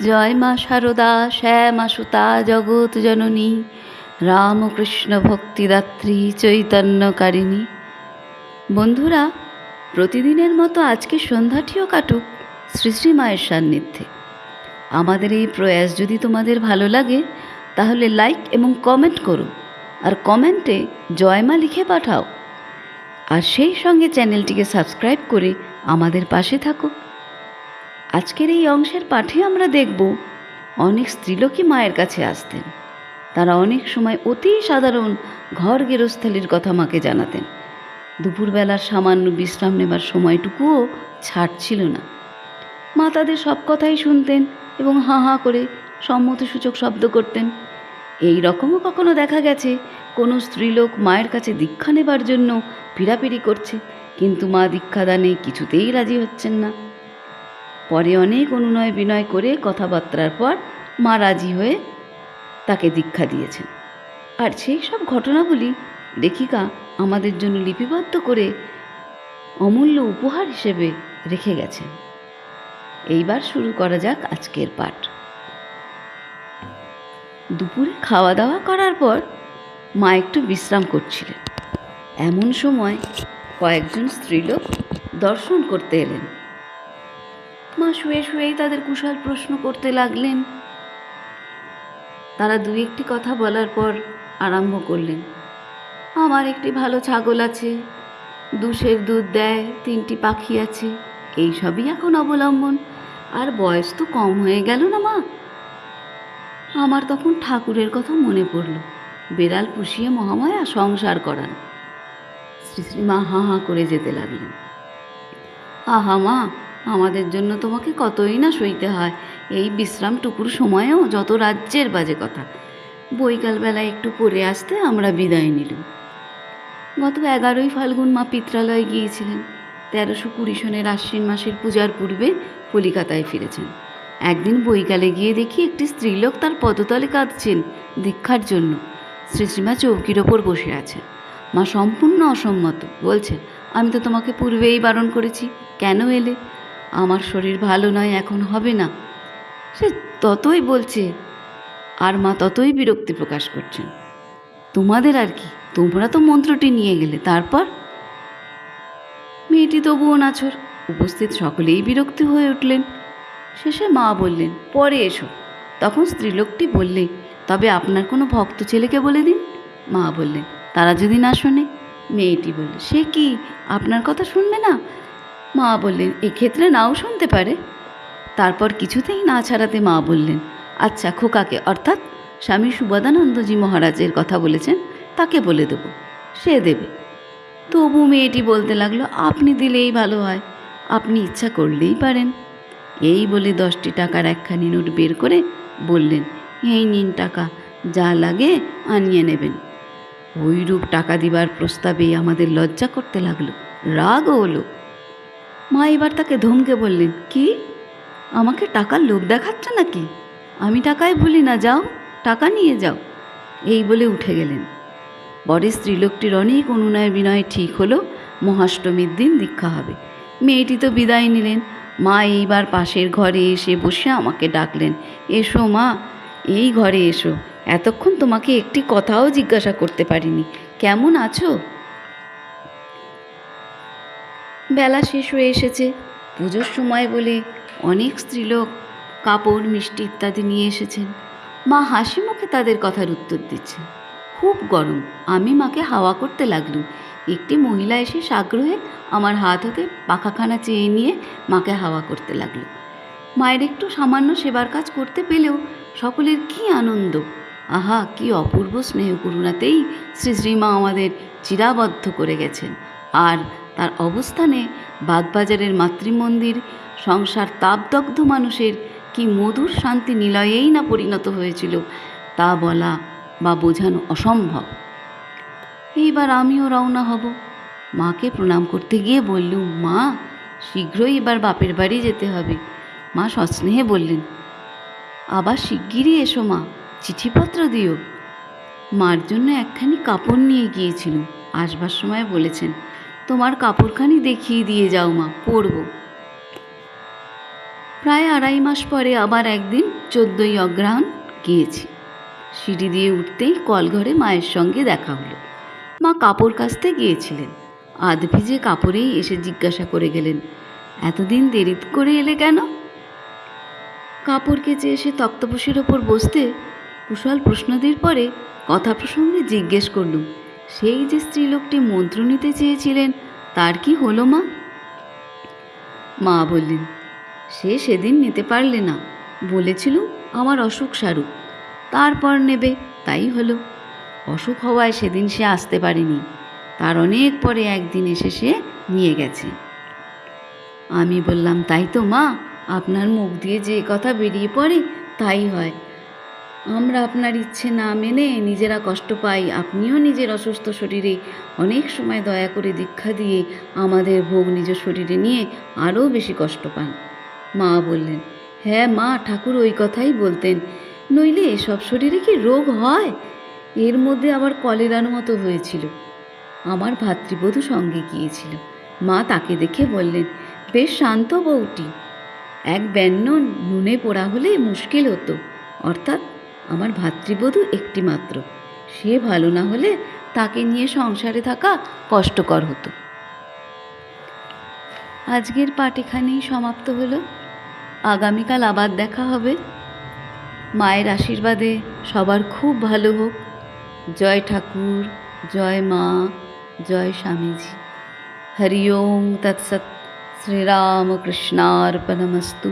জয় মা শারদা শ্যামা সুতা জগৎ জননী রামকৃষ্ণ ভক্তিদাত্রী চৈতন্যকারিণী। বন্ধুরা, প্রতিদিনের মতো আজকে সন্ধ্যাটিও কাটুক শ্রী শ্রী মায়ের সান্নিধ্যে। আমাদের এই প্রয়াস যদি তোমাদের ভালো লাগে তাহলে লাইক এবং কমেন্ট করো, আর কমেন্টে জয় মা লিখে পাঠাও, আর সেই সঙ্গে চ্যানেলটিকে সাবস্ক্রাইব করে আমাদের পাশে থাকো। আজকের এই অংশের পাঠে আমরা দেখব অনেক স্ত্রীলোকই মায়ের কাছে আসতেন। তারা অনেক সময় অতি সাধারণ ঘর গেরস্থালির কথা মাকে জানাতেন। দুপুরবেলার সামান্য বিশ্রাম নেবার সময়টুকুও ছাড় ছিল না। মা তাদের সব কথাই শুনতেন এবং হাঁ হাঁ করে সম্মতিসূচক শব্দ করতেন। এই রকমও কখনো দেখা গেছে কোনো স্ত্রীলোক মায়ের কাছে দীক্ষা নেবার জন্য পীড়াপিড়ি করছে, কিন্তু মা দীক্ষাদানে কিছুতেই রাজি হচ্ছেন না। পরে অনেক অনুনয় বিনয় করে কথাবার্তার পর মা রাজি হয়ে তাকে দীক্ষা দিয়েছেন। আর সেই সব ঘটনাগুলি লেখিকা আমাদের জন্য লিপিবদ্ধ করে অমূল্য উপহার হিসেবে রেখে গেছেন। এইবার শুরু করা যাক আজকের পাঠ। দুপুরে খাওয়া দাওয়া করার পর মা একটু বিশ্রাম করছিলেন। এমন সময় কয়েকজন স্ত্রীলোক দর্শন করতে এলেন। মা শুয়ে শুয়েই তাদের কুশল প্রশ্ন করতে লাগলেন। তারা দু একটি কথা বলার পর আরম্ভ করলেন। আমার একটি ভালো ছাগল আছে, 2 সের দুধ দেয়, 3টি পাখি আছে, এই সবই এখন অবলম্বন। আর বয়স তো কম হয়ে গেল না মা? আমার তখন ঠাকুরের কথা মনে পড়ল, বেড়াল পুষিয়ে মহামায়া সংসার করান। শ্রী শ্রী মা হাঁ হাঁ করে যেতে লাগলেন। আহা মা, আমাদের জন্য তোমাকে কতই না সইতে হয়। এই বিশ্রামটুকুর সময়েও যত রাজ্যের বাজে কথা। বৈকালবেলায় একটু পরে আসতে আমরা বিদায় নিলাম। গত 11ই ফাল্গুন মা পিত্রালয়ে গিয়েছিলেন। 1320 সনের আশ্বিন মাসের পূজার পূর্বে কলিকাতায় ফিরেছেন। একদিন বৈকালে গিয়ে দেখি একটি স্ত্রীলোক তার পদতলে কাঁদছেন দীক্ষার জন্য। শ্রীশ্রীমা চৌকির ওপর বসে আছেন। মা সম্পূর্ণ অসম্মত, বলছেন, আমি তো তোমাকে পূর্বেই বারণ করেছি, কেন এলে? আমার শরীর ভালো নয়, এখন হবে না। সে ততই বলছে, আর মা ততই বিরক্তি প্রকাশ করছেন। তোমাদের আর কি, তোমরা তো মন্ত্রটি নিয়ে গেলে, তারপর? মেয়েটি তবুও নাছর। উপস্থিত সকলেই বিরক্তি হয়ে উঠলেন। শেষে মা বললেন, পরে এসো। তখন স্ত্রীলোকটি বললে, তবে আপনার কোনো ভক্ত ছেলেকে বলে দিন। মা বললেন, তারা যদি না শোনে? মেয়েটি বললে, সে কি, আপনার কথা শুনবে না? মা বললেন, এক্ষেত্রে নাও শুনতে পারে। তারপর কিছুতেই না ছাড়াতে মা বললেন, আচ্ছা, খোকাকে, অর্থাৎ স্বামী সুবোধানন্দজি মহারাজের কথা বলেছেন, তাকে বলে দেব, সে দেবে। তবু মেয়েটি বলতে লাগলো, আপনি দিলেই ভালো হয়, আপনি ইচ্ছা করলেই পারেন। এই বলে 10টি টাকার একখানি নোট বের করে বললেন, এই নিন টাকা, যা লাগে আনিয়ে নেবেন। ওইরূপ টাকা দিবার প্রস্তাবেই আমাদের লজ্জা করতে লাগলো, রাগও হলো। মা এবার তাকে ধমকে বললেন, কি, আমাকে টাকার লোভ দেখাচ্ছ নাকি? আমি টাকায় ভুলি না, যাও টাকা নিয়ে যাও। এই বলে উঠে গেলেন। পরে স্ত্রীলোকটির অনেক অনুনয় বিনয় ঠিক হলো মহাষ্টমীর দিন দীক্ষা হবে। মেয়েটি তো বিদায় নিলেন। মা এইবার পাশের ঘরে এসে বসে আমাকে ডাকলেন, এসো মা, এই ঘরে এসো, এতক্ষণ তোমাকে একটি কথাও জিজ্ঞাসা করতে পারিনি, কেমন আছো? বেলা শেষ হয়ে এসেছে। পুজোর সময় বলে অনেক স্ত্রীলোক কাপড়, মিষ্টি ইত্যাদি নিয়ে এসেছেন। মা হাসি মুখে তাদের কথার উত্তর দিচ্ছেন। খুব গরম। আমি মাকে হাওয়া করতে লাগলুম। একটি মহিলা এসে সাগ্রহে আমার হাত হতে পাখাখানা চেয়ে নিয়ে মাকে হাওয়া করতে লাগলো। মায়ের একটু সামান্য সেবার কাজ করতে পেলেও সকলের কি আনন্দ! আহা, কি অপূর্ব স্নেহ করুণাতেই শ্রী শ্রীমা আমাদের চিরাবদ্ধ করে গেছেন। আর তার অবস্থানে বাগবাজারের মাতৃমন্দির সংসার তাপদগ্ধ মানুষের কি মধুর শান্তি নিলয়েই না পরিণত হয়েছিল, তা বলা বা বোঝানো অসম্ভব। এইবার আমিও রওনা হব। মাকে প্রণাম করতে গিয়ে বললুম, মা, শীঘ্রই এবার বাপের বাড়ি যেতে হবে। মা সস্নেহে বললেন, আবার শিগগিরই এসো মা, চিঠিপত্র দিও। মার জন্য একখানি কাপড় নিয়ে গিয়েছিলুম, আসবার সময় বলেছেন, তোমার কাপড়খানি দেখিয়ে দিয়ে যাও মা, পরব। প্রায় 2.5 মাস পরে আবার একদিন 14ই অগ্রহায়ণ গিয়েছি। সিঁড়ি দিয়ে উঠতেই কলঘরে মায়ের সঙ্গে দেখা হলো। মা কাপড় কাচতে গিয়েছিলেন। আধ ভিজে কাপড়েই এসে জিজ্ঞাসা করে গেলেন, এতদিন দেরি করে এলে কেন? কাপড় কেচে এসে তক্তপোষের ওপর বসতে কুশল প্রশ্নদের পরে কথা প্রসঙ্গে জিজ্ঞেস করলুম, সেই যে স্ত্রীলোকটি মন্ত্র নিতে চেয়েছিলেন তার কি হলো মা? মা বললেন, সে সেদিন নিতে পারলে না, বলেছিল আমার অসুখ সারুক, তারপর নেবে, তাই হলো। অসুখ হওয়ায় সেদিন সে আসতে পারেনি, তার অনেক পরে একদিন এসে সে নিয়ে গেছে। আমি বললাম, তাই তো মা, আপনার মুখ দিয়ে যে কথা বেরিয়ে পড়ে তাই হয়। আমরা আপনার ইচ্ছে না মেনে নিজেরা কষ্ট পাই, আপনিও নিজের অসুস্থ শরীরে অনেক সময় দয়া করে দীক্ষা দিয়ে আমাদের ভোগ নিজ শরীরে নিয়ে আরও বেশি কষ্ট পান। মা বললেন, হ্যাঁ মা, ঠাকুর ওই কথাই বলতেন, নইলে এসব শরীরে কি রোগ হয়? এর মধ্যে আবার কলেরার মতো হয়েছিল। আমার ভাতৃবধূ সঙ্গে গিয়েছিল। মা তাকে দেখে বললেন, বেশ শান্ত বউটি, এক ব্যন্য নুনে পোড়া হলে মুশকিল হতো, অর্থাৎ আমার ভাতৃবধূ একটি মাত্র, সে ভালো না হলে তাকে নিয়ে সংসারে থাকা কষ্টকর হতো। আজকের পাঠ এখানেই সমাপ্ত হলো। আগামীকাল আবার দেখা হবে। মায়ের আশীর্বাদে সবার খুব ভালো হোক। জয় ঠাকুর, জয় মা, জয় স্বামীজি। হরি ওম তৎসৎ। শ্রীরামকৃষ্ণার্পণমস্তু।